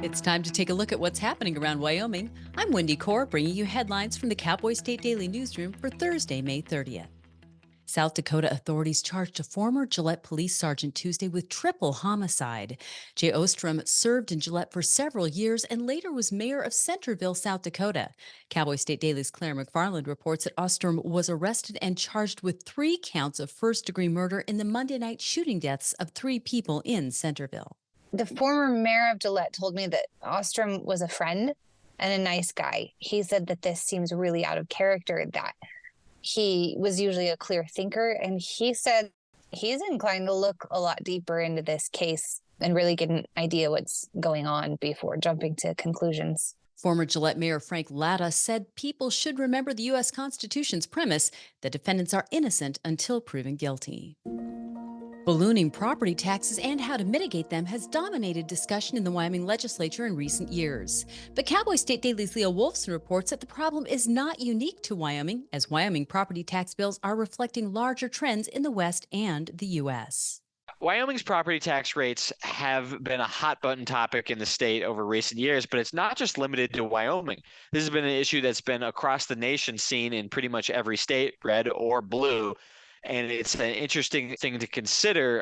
It's time to take a look at what's happening around Wyoming. I'm Wendy Corr, bringing you headlines from the Cowboy State Daily newsroom for Thursday, May 30th. South Dakota authorities charged a former Gillette police sergeant Tuesday with triple homicide. Jay Ostrom served in Gillette for several years and later was mayor of Centerville, South Dakota. Cowboy State Daily's Claire McFarland reports that Ostrom was arrested and charged with 3 counts of first-degree murder in the Monday night shooting deaths of 3 people in Centerville. The former mayor of Gillette told me that Ostrom was a friend and a nice guy. He said that this seems really out of character, that he was usually a clear thinker, and he said he's inclined to look a lot deeper into this case and really get an idea what's going on before jumping to conclusions. Former Gillette Mayor Frank Latta said people should remember the U.S. Constitution's premise that defendants are innocent until proven guilty. Ballooning property taxes and how to mitigate them has dominated discussion in the Wyoming legislature in recent years. But Cowboy State Daily's Leo Wolfson reports that the problem is not unique to Wyoming, as Wyoming property tax bills are reflecting larger trends in the West and the U.S. Wyoming's property tax rates have been a hot button topic in the state over recent years, but it's not just limited to Wyoming. This has been an issue that's been across the nation, seen in pretty much every state, red or blue. And it's an interesting thing to consider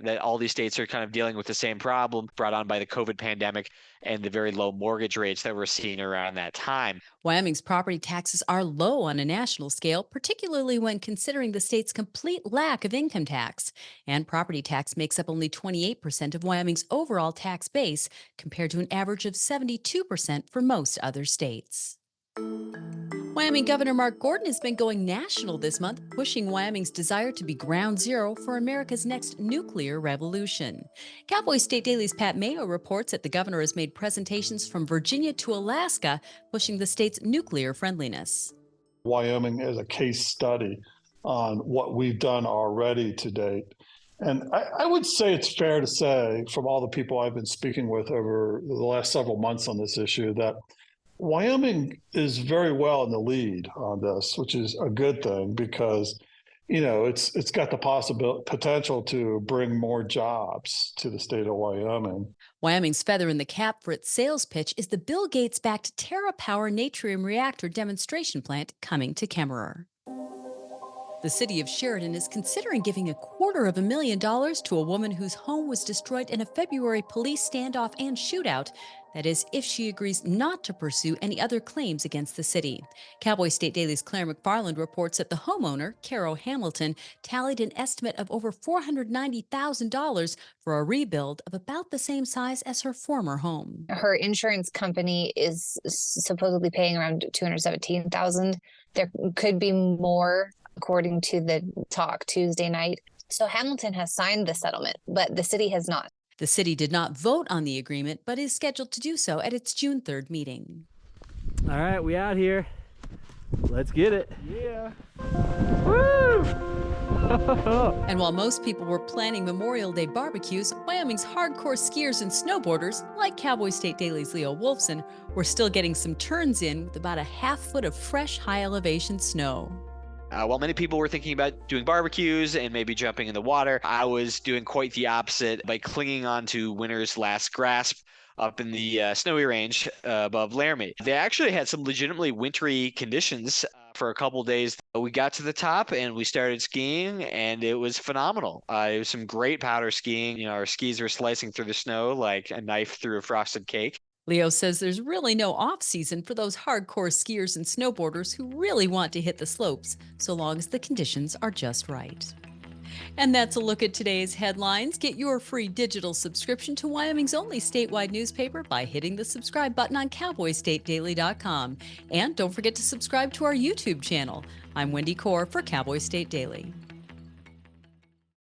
that all these states are kind of dealing with the same problem brought on by the COVID pandemic and the very low mortgage rates that we're seeing around that time. Wyoming's property taxes are low on a national scale, particularly when considering the state's complete lack of income tax. And property tax makes up only 28% of Wyoming's overall tax base, compared to an average of 72% for most other states. Wyoming Governor Mark Gordon has been going national this month, pushing Wyoming's desire to be ground zero for America's next nuclear revolution. Cowboy State Daily's Pat Mayo reports that the governor has made presentations from Virginia to Alaska, pushing the state's nuclear friendliness. Wyoming is a case study on what we've done already to date. And I would say it's fair to say, from all the people I've been speaking with over the last several months on this issue, that Wyoming is very well in the lead on this, which is a good thing because, it's got the potential to bring more jobs to the state of Wyoming. Wyoming's feather in the cap for its sales pitch is the Bill Gates-backed TerraPower Natrium Reactor demonstration plant coming to Kemmerer. The city of Sheridan is considering giving $250,000 to a woman whose home was destroyed in a February police standoff and shootout. That is, if she agrees not to pursue any other claims against the city. Cowboy State Daily's Claire McFarland reports that the homeowner, Carol Hamilton, tallied an estimate of over $490,000 for a rebuild of about the same size as her former home. Her insurance company is supposedly paying around $217,000. There could be more, according to the talk Tuesday night. So Hamilton has signed the settlement, but the city has not. The city did not vote on the agreement, but is scheduled to do so at its June 3rd meeting. All right, we out here. Let's get it. Yeah. Woo! And while most people were planning Memorial Day barbecues, Wyoming's hardcore skiers and snowboarders, like Cowboy State Daily's Leo Wolfson, were still getting some turns in with about a half foot of fresh high elevation snow. While many people were thinking about doing barbecues and maybe jumping in the water, I was doing quite the opposite by clinging on to winter's last grasp up in the snowy range above Laramie. They actually had some legitimately wintry conditions for a couple days. We got to the top and we started skiing, and it was phenomenal. It was some great powder skiing. Our skis were slicing through the snow like a knife through a frosted cake. Leo says there's really no off-season for those hardcore skiers and snowboarders who really want to hit the slopes, so long as the conditions are just right. And that's a look at today's headlines. Get your free digital subscription to Wyoming's only statewide newspaper by hitting the subscribe button on cowboystatedaily.com. And don't forget to subscribe to our YouTube channel. I'm Wendy Corr for Cowboy State Daily.